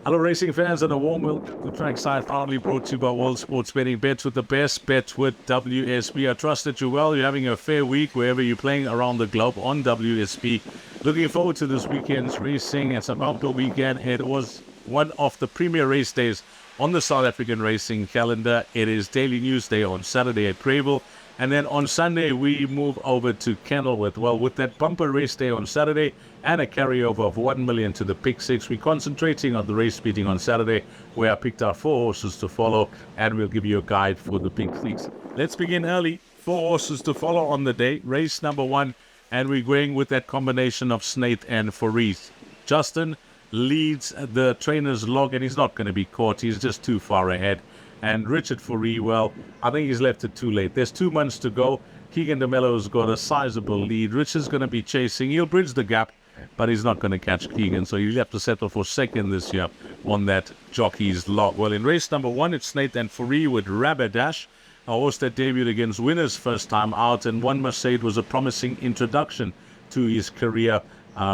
Hello racing fans and a warm welcome to Trackside, proudly brought to you by World Sports Betting. Bets with the best, bets with WSB. I trust that you're well, you're having a fair week wherever you're playing around the globe on WSB. Looking forward to this weekend's racing. It's an outdoor weekend. It was one of the premier race days on the South African racing calendar. It is Daily News Day on Saturday at Greyville. And then on Sunday, we move over to Kenilworth. Well, with that bumper race day on Saturday and a carryover of 1 million to the Pick 6, we're concentrating on the race meeting on Saturday, where I picked out 4 horses to follow, and we'll give you a guide for the Pick 6. Let's begin early. 4 horses to follow on the day. Race number 1, and we're going with that combination of Snaith and Faris. Justin leads the trainer's log, and he's not going to be caught. He's just too far ahead. And Richard Fourie, well, I think he's left it too late. There's 2 months to go. Keegan DeMello's got a sizable lead. Richard's going to be chasing. He'll bridge the gap, but he's not going to catch Keegan. So he'll have to settle for second this year on that jockey's log. Well, in race number 1, it's Snaith and Fourie with Rabbadash, a horse that debuted against winners first time out. And one must say it was a promising introduction to his career,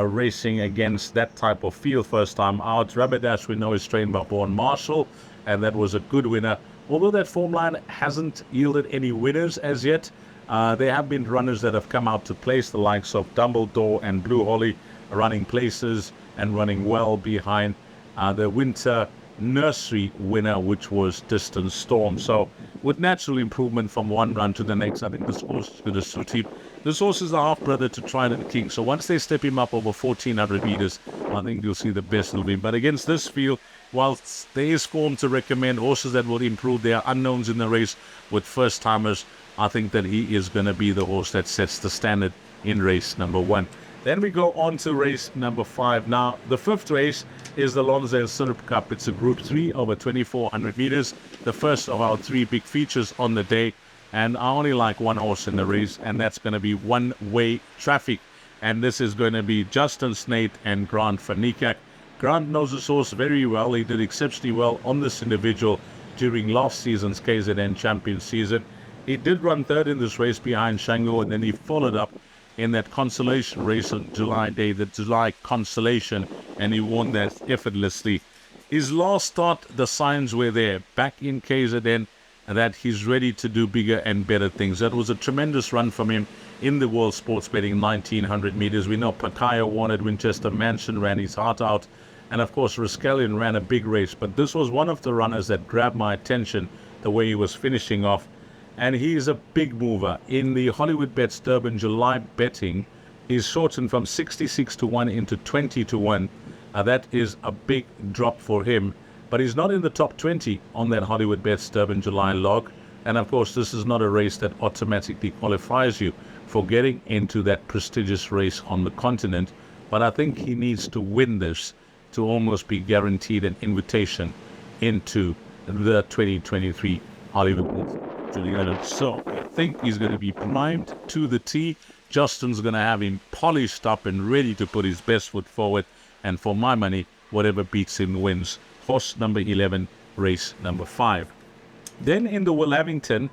racing against that type of field first time out. Rabbadash, we know, is trained by Vaughan Marshall, and that was a good winner. Although that form line hasn't yielded any winners as yet, there have been runners that have come out to place, the likes of Dumbledore and Blue Holly, running places and running well behind the winter nursery winner, which was Distant Storm. So with natural improvement from one run to the next, I think this horse is going to suit him. This horse is a half-brother to Trident King, so once they step him up over 1,400 meters, I think you'll see the best of him. But against this field, whilst there is form to recommend horses that will improve their unknowns in the race with first-timers, I think that he is going to be the horse that sets the standard in race number 1. Then we go on to race number 5. Now, the 5th race is the Lonsdale Syrup Cup. It's a Group 3 over 2,400 meters, the first of our 3 big features on the day. And I only like one horse in the race, and that's going to be One Way Traffic. And this is going to be Justin Snaith and Grant van Niekerk. Grant knows this horse very well. He did exceptionally well on this individual during last season's KZN Champion season. He did run 3rd in this race behind Shango, and then he followed up in that consolation race on July Day, the July Consolation, and he won that effortlessly. His last start, the signs were there, back in KZN, that he's ready to do bigger and better things. That was a tremendous run from him in the World Sports Betting 1,900 meters. We know Pakaia won at Winchester Mansion, ran his heart out, and of course Rascallion ran a big race, but this was one of the runners that grabbed my attention, the way he was finishing off. And he's a big mover. In the Hollywood Bets Durban July betting, he's shortened from 66 to 1 into 20 to 1. That is a big drop for him. But he's not in the top 20 on that Hollywood Bets Durban July log. And of course, this is not a race that automatically qualifies you for getting into that prestigious race on the continent. But I think he needs to win this to almost be guaranteed an invitation into the 2023 Hollywood. So I think he's going to be primed to the tee. Justin's going to have him polished up and ready to put his best foot forward. And for my money, whatever beats him wins. Horse number 11, race number 5. Then in the Willavington,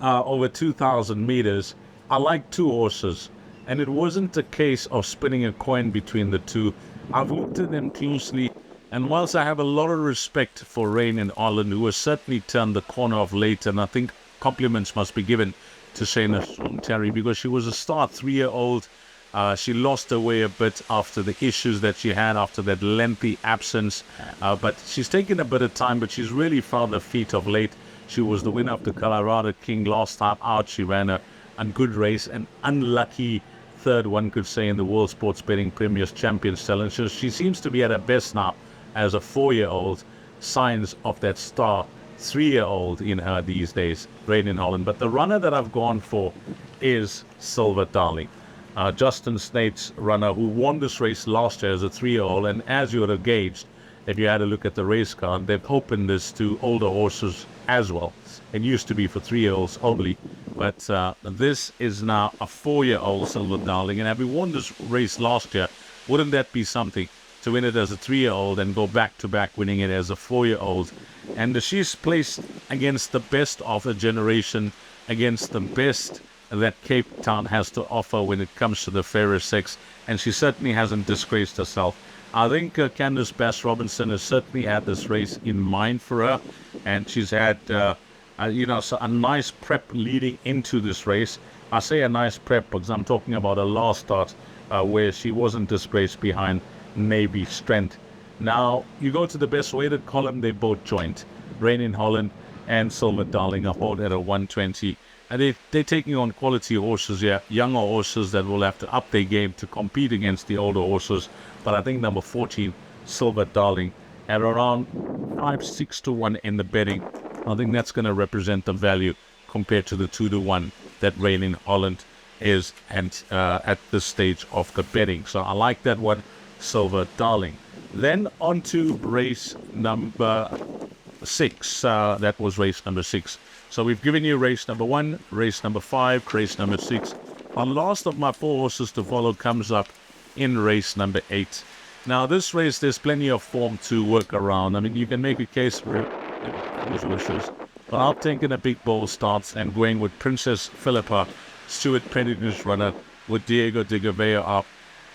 over 2,000 meters, I like 2 horses. And it wasn't a case of spinning a coin between the 2. I've looked at them closely. And whilst I have a lot of respect for Rain and Arlen, who has certainly turned the corner of late, and I think compliments must be given to Shayna Terry, because she was a star 3-year-old. She lost her way a bit after the issues that she had after that lengthy absence. But she's taken a bit of time, but she's really found her feet of late. She was the winner of the Colorado King last time out. She ran a good race, an unlucky 3rd, one could say, in the World Sports Betting Premier's Champions Challenge. So she seems to be at her best now as a 4-year-old. Signs of that star 3-year-old in her these days, Rain in Holland. But the runner that I've gone for is Silver Darling. Justin Snaith's runner, who won this race last year as a 3-year-old. And as you would have gauged, if you had a look at the race card, they've opened this to older horses as well. It used to be for 3-year-olds only, but this is now a 4-year-old Silver Darling. And having won this race last year, wouldn't that be something to win it as a 3-year-old and go back-to-back winning it as a 4-year-old? And she's placed against the best of a generation, against the best that Cape Town has to offer when it comes to the fairer sex, and she certainly hasn't disgraced herself I think Candice Bass-Robinson has certainly had this race in mind for her, and she's had, so a nice prep leading into this race. I say a nice prep because I'm talking about a last start where she wasn't disgraced behind Navy Strength. Now, you go to the best weighted column, they're both joint. Rain in Holland and Silver Darling are both at a 120. And they're taking on quality horses here, younger horses that will have to up their game to compete against the older horses. But I think number 14, Silver Darling, at around 5-6 to 1 in the betting. I think that's going to represent the value compared to the 2 to 1 that Rain in Holland is at this stage of the betting. So I like that one, Silver Darling. Then on to race number 6. That was race number 6. So we've given you race number 1, race number 5, race number 6. The last of my 4 horses to follow comes up in race number 8. Now this race, there's plenty of form to work around. I mean, you can make a case for those wishes. But I've taken a big bold stance and going with Princess Philippa, Stuart Pettigrew's runner, with Diego de Gavea up.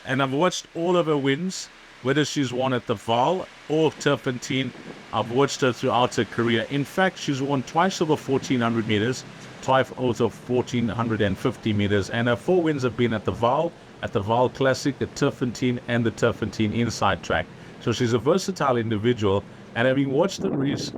And I've watched all of her wins, whether she's won at the Val or Turpentine. I've watched her throughout her career. In fact, she's won twice over 1,400 meters, twice over 1,450 meters, and her 4 wins have been at the Val Classic, the Turpentine, and the Turpentine Inside Track. So she's a versatile individual, and having watched the race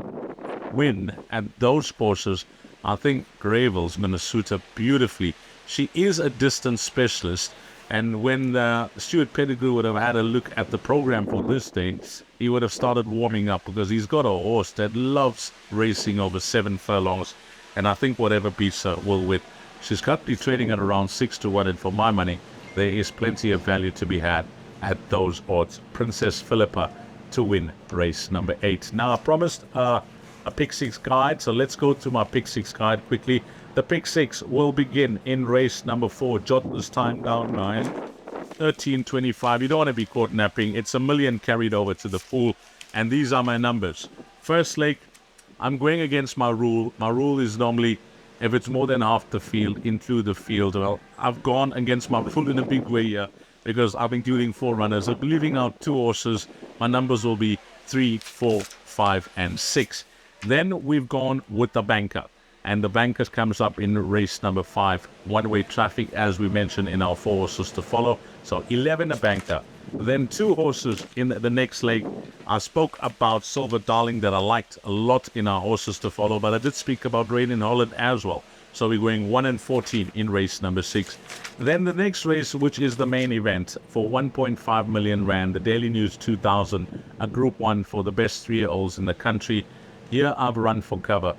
win at those courses, I think Greyville's going to suit her beautifully. She is a distance specialist. And when Stuart Pettigrew would have had a look at the program for this day, he would have started warming up because he's got a horse that loves racing over 7 furlongs. And I think whatever beats her will win. She's currently trading at around 6 to 1. And for my money, there is plenty of value to be had at those odds. Princess Philippa to win race number 8. Now, I promised a pick 6 guide. So let's go to my pick 6 guide quickly. The pick 6 will begin in race number 4. Jot this time down, guys. 13:25. You don't want to be caught napping. It's $1 million carried over to the pool. And these are my numbers. First leg, I'm going against my rule. My rule is normally, if it's more than half the field, include the field. Well, I've gone against my rule in a big way here because I'm including 4 runners. I'm leaving out 2 horses. My numbers will be 3, 4, 5, and 6. Then we've gone with the banker. And the banker comes up in race number 5. One-way traffic, as we mentioned in our 4 horses to follow. So 11 a banker. Then 2 horses in the next leg. I spoke about Silver Darling that I liked a lot in our horses to follow. But I did speak about Rain in Holland as well. So we're going 1 and 14 in race number 6. Then the next race, which is the main event for 1.5 million rand. The Daily News 2000. A Group 1 for the best 3-year-olds in the country. Here I've run for cover.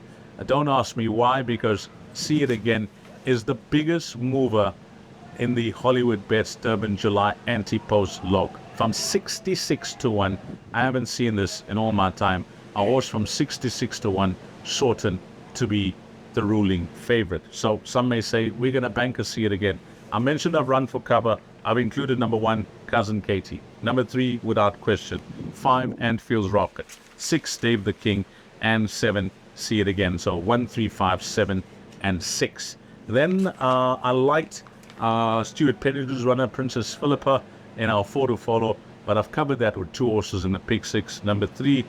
Don't ask me why, because See It Again is the biggest mover in the Hollywood Bets Durban July anti-post log. From 66 to 1, I haven't seen this in all my time. A horse from 66 to 1 shortened to be the ruling favorite. So some may say, we're going to bank a See It Again. I mentioned I've run for cover. I've included number 1, Cousin Katie. Number 3, without question. 5, Anfield's Rocket. 6, Dave the King. And 7, See It Again. So 1, 3, 5, 7, and 6. Then I liked Stuart Pettigrew's runner, Princess Philippa, in our 4 to follow. But I've covered that with 2 horses in the pick 6. Number 3,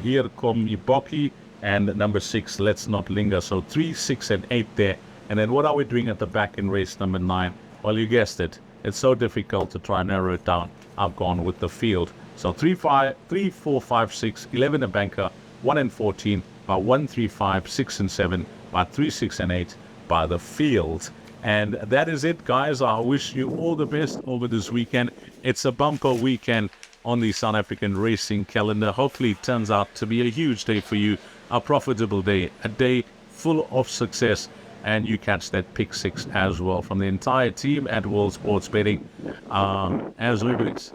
Here Come Iboki. And number 6, Let's Not Linger. So 3, 6, and 8 there. And then what are we doing at the back in race number 9? Well, you guessed it. It's so difficult to try and narrow it down. I've gone with the field. So 3, 4, 5, 6, 11 a banker, 1 and 14, by 1, 3, 5, 6, and 7, by 3, 6, and 8, by the field. And that is it, guys. I wish you all the best over this weekend. It's a bumper weekend on the South African racing calendar. Hopefully it turns out to be a huge day for you, a profitable day, a day full of success, and you catch that pick 6 as well from the entire team at World Sports Betting. As always,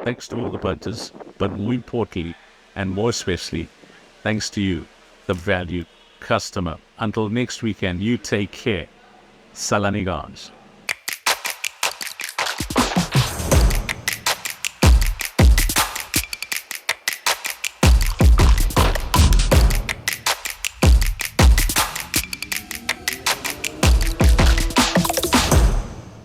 thanks to all the punters, but more importantly and more especially, thanks to you, the valued customer. Until next weekend, you take care. Salani guys.